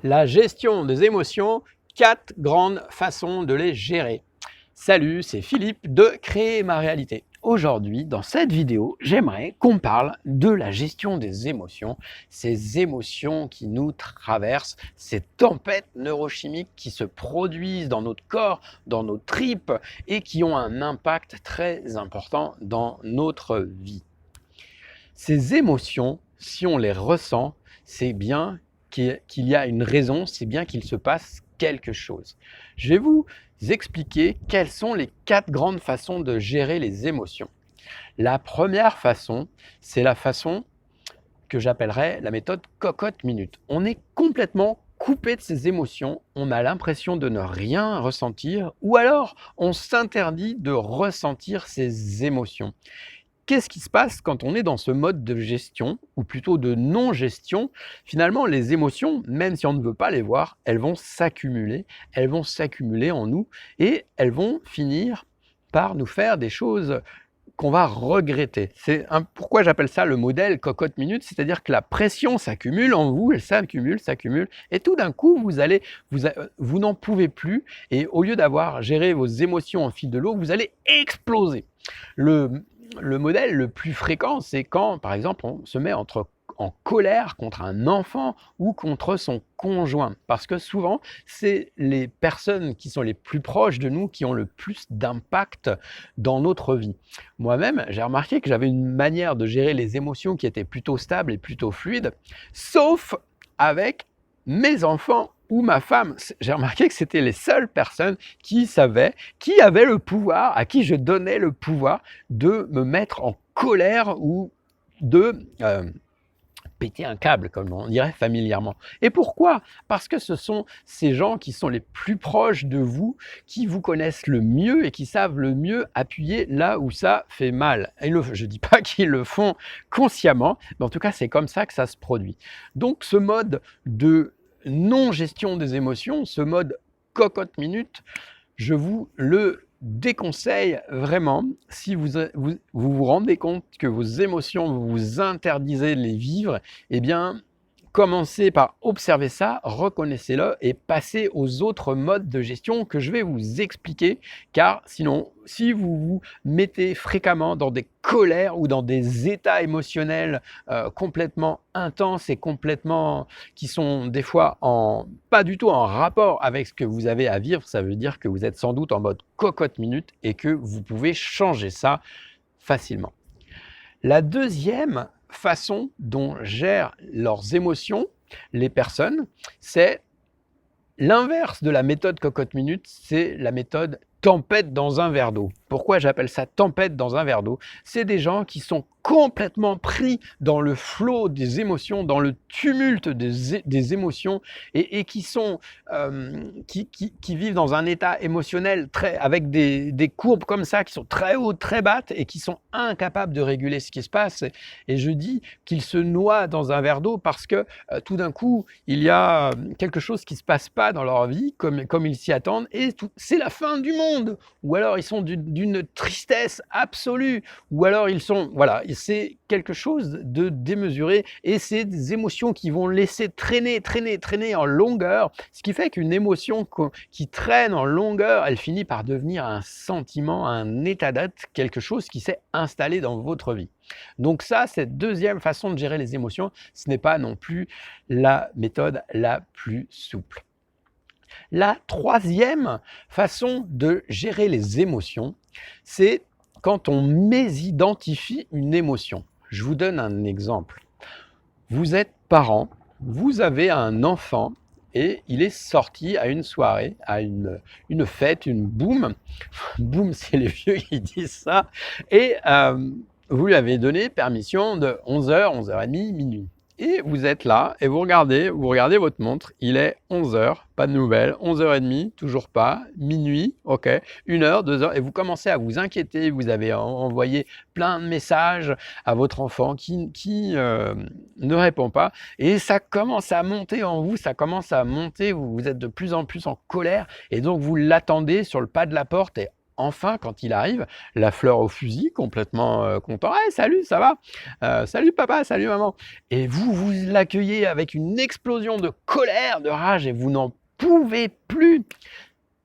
La gestion des émotions, 4 grandes façons de les gérer. Salut, c'est Philippe de Créer ma réalité. Aujourd'hui, dans cette vidéo, j'aimerais qu'on parle de la gestion des émotions, ces émotions qui nous traversent, ces tempêtes neurochimiques qui se produisent dans notre corps, dans nos tripes et qui ont un impact très important dans notre vie. Ces émotions, si on les ressent, c'est bien qu'il y a une raison, c'est bien qu'il se passe quelque chose. Je vais vous expliquer quelles sont les 4 grandes façons de gérer les émotions. La première façon, c'est la façon que j'appellerais la méthode cocotte-minute. On est complètement coupé de ses émotions, on a l'impression de ne rien ressentir ou alors on s'interdit de ressentir ses émotions. Qu'est-ce qui se passe quand on est dans ce mode de gestion, ou plutôt de non-gestion? Finalement, les émotions, même si on ne veut pas les voir, elles vont s'accumuler en nous et elles vont finir par nous faire des choses qu'on va regretter. Pourquoi j'appelle ça le modèle cocotte-minute, c'est-à-dire que la pression s'accumule en vous, elle s'accumule, et tout d'un coup, vous n'en pouvez plus, et au lieu d'avoir géré vos émotions en fil de l'eau, vous allez exploser. Le modèle le plus fréquent, c'est quand, par exemple, on se met en colère contre un enfant ou contre son conjoint. Parce que souvent, c'est les personnes qui sont les plus proches de nous qui ont le plus d'impact dans notre vie. Moi-même, j'ai remarqué que j'avais une manière de gérer les émotions qui était plutôt stable et plutôt fluide, sauf avec mes enfants ou ma femme. J'ai remarqué que c'était les seules personnes qui savaient, qui avaient le pouvoir, à qui je donnais le pouvoir de me mettre en colère ou de péter un câble, comme on dirait familièrement. Et pourquoi? Parce que ce sont ces gens qui sont les plus proches de vous, qui vous connaissent le mieux et qui savent le mieux appuyer là où ça fait mal. Je ne dis pas qu'ils le font consciemment, mais en tout cas, c'est comme ça que ça se produit. Donc, ce mode de non-gestion des émotions, ce mode cocotte-minute, je vous le déconseille vraiment. Si vous rendez compte que vos émotions, vous vous interdisez de les vivre, eh bien, commencez par observer ça, reconnaissez-le et passez aux autres modes de gestion que je vais vous expliquer, car sinon, si vous vous mettez fréquemment dans des colères ou dans des états émotionnels complètement intenses et qui sont des fois pas du tout en rapport avec ce que vous avez à vivre, ça veut dire que vous êtes sans doute en mode cocotte-minute et que vous pouvez changer ça facilement. La deuxième façon dont gèrent leurs émotions les personnes, c'est l'inverse de la méthode cocotte-minute, c'est la méthode tempête dans un verre d'eau. Pourquoi j'appelle ça tempête dans un verre d'eau? C'est des gens qui sont complètement pris dans le flot des émotions, dans le tumulte des émotions et qui vivent dans un état émotionnel avec des courbes comme ça qui sont très hautes, très basses et qui sont incapables de réguler ce qui se passe. Et je dis qu'ils se noient dans un verre d'eau parce que tout d'un coup, il y a quelque chose qui ne se passe pas dans leur vie comme ils s'y attendent et c'est la fin du monde. Ou alors ils sont d'une tristesse absolue, ou alors ils sont, voilà, c'est quelque chose de démesuré et c'est des émotions qui vont laisser traîner en longueur, ce qui fait qu'une émotion qui traîne en longueur, elle finit par devenir un sentiment, un état d'être, quelque chose qui s'est installé dans votre vie. Donc ça, cette deuxième façon de gérer les émotions, ce n'est pas non plus la méthode la plus souple. La troisième façon de gérer les émotions, c'est quand on mésidentifie une émotion. Je vous donne un exemple. Vous êtes parent, vous avez un enfant et il est sorti à une soirée, à une fête, une boum. Boum, c'est les vieux qui disent ça. Et vous lui avez donné permission de 11h, 11h30, minuit. Et vous êtes là et vous regardez votre montre, il est 11h, pas de nouvelles, 11h30, toujours pas, minuit, ok, 1h, 2h, et vous commencez à vous inquiéter, vous avez envoyé plein de messages à votre enfant qui ne répond pas, et ça commence à monter en vous, vous êtes de plus en plus en colère, et donc vous l'attendez sur le pas de la porte, et enfin, quand il arrive, la fleur au fusil, complètement content. Hey, salut, ça va? Salut papa, salut maman. Et vous l'accueillez avec une explosion de colère, de rage, et vous n'en pouvez plus.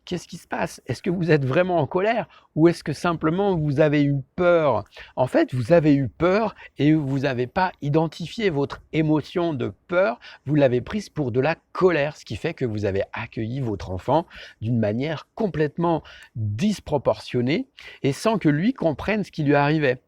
Qu'est-ce qui se passe? Est-ce que vous êtes vraiment en colère ou est-ce que simplement vous avez eu peur? En fait, vous avez eu peur et vous n'avez pas identifié votre émotion de peur, vous l'avez prise pour de la colère, ce qui fait que vous avez accueilli votre enfant d'une manière complètement disproportionnée et sans que lui comprenne ce qui lui arrivait.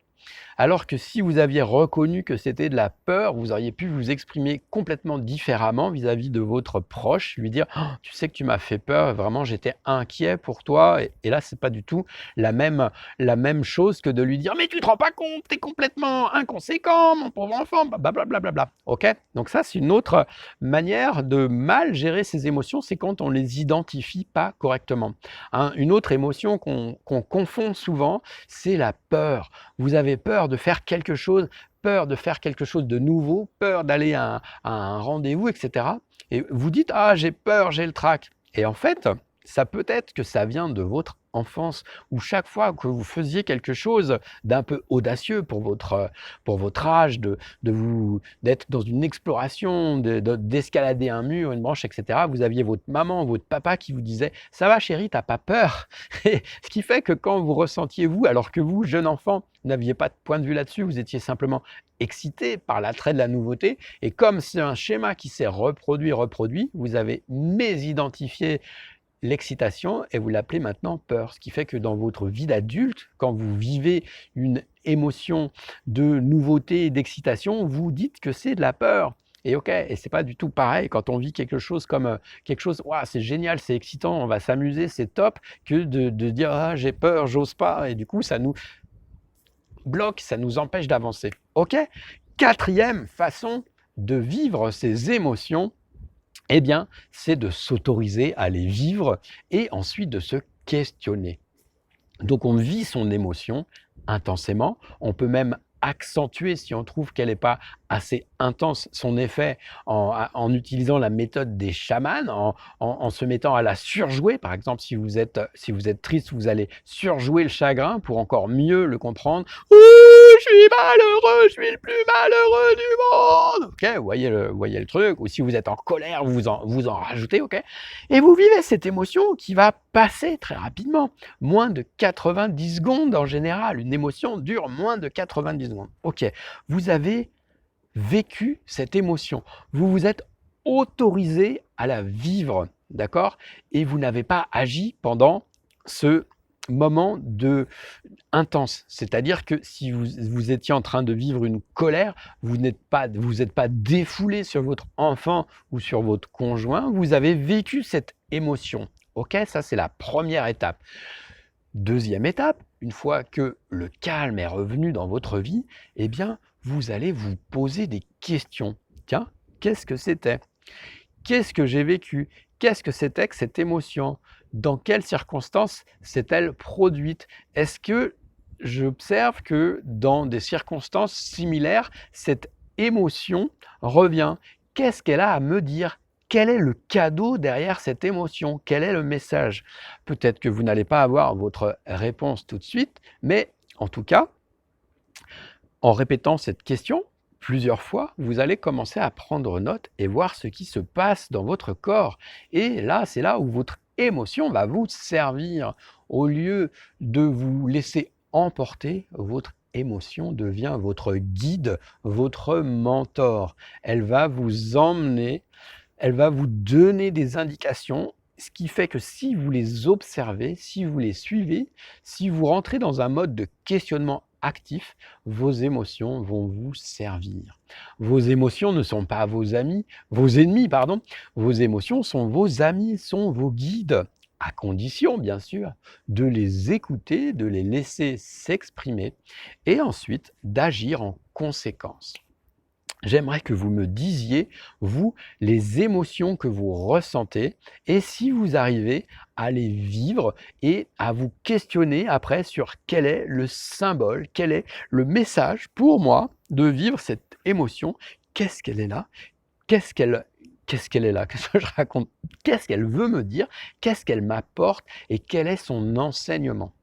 Alors que si vous aviez reconnu que c'était de la peur, vous auriez pu vous exprimer complètement différemment vis-à-vis de votre proche, lui dire: «Oh, tu sais que tu m'as fait peur, vraiment j'étais inquiet pour toi» et là, c'est pas du tout la même chose que de lui dire: «Mais tu te rends pas compte, tu es complètement inconséquent, mon pauvre enfant, blablabla». OK? Donc ça, c'est une autre manière de mal gérer ses émotions, c'est quand on les identifie pas correctement. Une autre émotion qu'on confond souvent, c'est la peur. Vous avez peur de faire quelque chose, peur de faire quelque chose de nouveau, peur d'aller à un rendez-vous, etc. Et vous dites: «Ah, j'ai peur, j'ai le trac». Et en fait, ça peut être que ça vient de votre enfance, où chaque fois que vous faisiez quelque chose d'un peu audacieux pour votre âge, d'être dans une exploration, d'escalader un mur, une branche, etc., vous aviez votre maman, votre papa qui vous disait: «Ça va chérie, t'as pas peur?» Et ce qui fait que quand vous ressentiez vous, alors que vous, jeune enfant, n'aviez pas de point de vue là-dessus, vous étiez simplement excité par l'attrait de la nouveauté. Et comme c'est un schéma qui s'est reproduit, vous avez mésidentifié l'excitation et vous l'appelez maintenant peur. Ce qui fait que dans votre vie d'adulte, quand vous vivez une émotion de nouveauté et d'excitation, vous dites que c'est de la peur. Et OK, et c'est pas du tout pareil quand on vit quelque chose comme quelque chose, waouh, c'est génial, c'est excitant, on va s'amuser, c'est top, que de dire ah j'ai peur, j'ose pas, et du coup ça nous bloque, ça nous empêche d'avancer. OK? Quatrième façon de vivre ces émotions, eh bien, c'est de s'autoriser à les vivre et ensuite de se questionner. Donc on vit son émotion intensément, on peut même accentuer si on trouve qu'elle n'est pas assez intense son effet en utilisant la méthode des chamans, en se mettant à la surjouer. Par exemple, si vous êtes triste, vous allez surjouer le chagrin pour encore mieux le comprendre. Ouh, je suis malheureux, je suis le plus malheureux du monde. Ok, vous voyez le truc. Ou si vous êtes en colère, vous en rajoutez, ok. Et vous vivez cette émotion qui va passer très rapidement. Moins de 90 secondes en général. Une émotion dure moins de 90 secondes. Ok, vous avez vécu cette émotion. Vous vous êtes autorisé à la vivre, d'accord? Et vous n'avez pas agi pendant ce moment intense. C'est-à-dire que si vous étiez en train de vivre une colère, vous n'êtes pas défoulé sur votre enfant ou sur votre conjoint, vous avez vécu cette émotion. Ok, ça c'est la première étape. Deuxième étape, une fois que le calme est revenu dans votre vie, eh bien, vous allez vous poser des questions. Tiens, qu'est-ce que c'était? Qu'est-ce que j'ai vécu? Qu'est-ce que c'était que cette émotion? Dans quelles circonstances s'est-elle produite? Est-ce que j'observe que dans des circonstances similaires, cette émotion revient? Qu'est-ce qu'elle a à me dire? Quel est le cadeau derrière cette émotion? Quel est le message? Peut-être que vous n'allez pas avoir votre réponse tout de suite, mais en tout cas, en répétant cette question plusieurs fois, vous allez commencer à prendre note et voir ce qui se passe dans votre corps. Et là, c'est là où votre émotion va vous servir. Au lieu de vous laisser emporter, votre émotion devient votre guide, votre mentor. Elle va vous emmener, elle va vous donner des indications, ce qui fait que si vous les observez, si vous les suivez, si vous rentrez dans un mode de questionnement actif, vos émotions vont vous servir. Vos émotions ne sont pas vos ennemis, pardon. Vos émotions sont vos amis, sont vos guides, à condition, bien sûr, de les écouter, de les laisser s'exprimer et ensuite d'agir en conséquence. J'aimerais que vous me disiez, vous, les émotions que vous ressentez et si vous arrivez à les vivre et à vous questionner après sur quel est le symbole, quel est le message pour moi de vivre cette émotion. Qu'est-ce qu'elle est là? Qu'est-ce qu'elle est là? Qu'est-ce que je raconte? Qu'est-ce qu'elle veut me dire? Qu'est-ce qu'elle m'apporte? Et quel est son enseignement?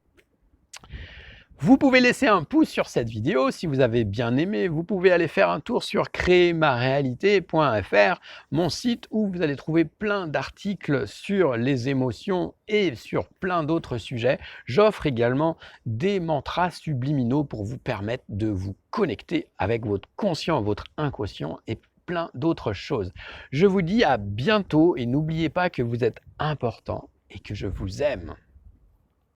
Vous pouvez laisser un pouce sur cette vidéo si vous avez bien aimé. Vous pouvez aller faire un tour sur créermaréalité.fr, mon site où vous allez trouver plein d'articles sur les émotions et sur plein d'autres sujets. J'offre également des mantras subliminaux pour vous permettre de vous connecter avec votre conscient, votre inconscient et plein d'autres choses. Je vous dis à bientôt et n'oubliez pas que vous êtes important et que je vous aime.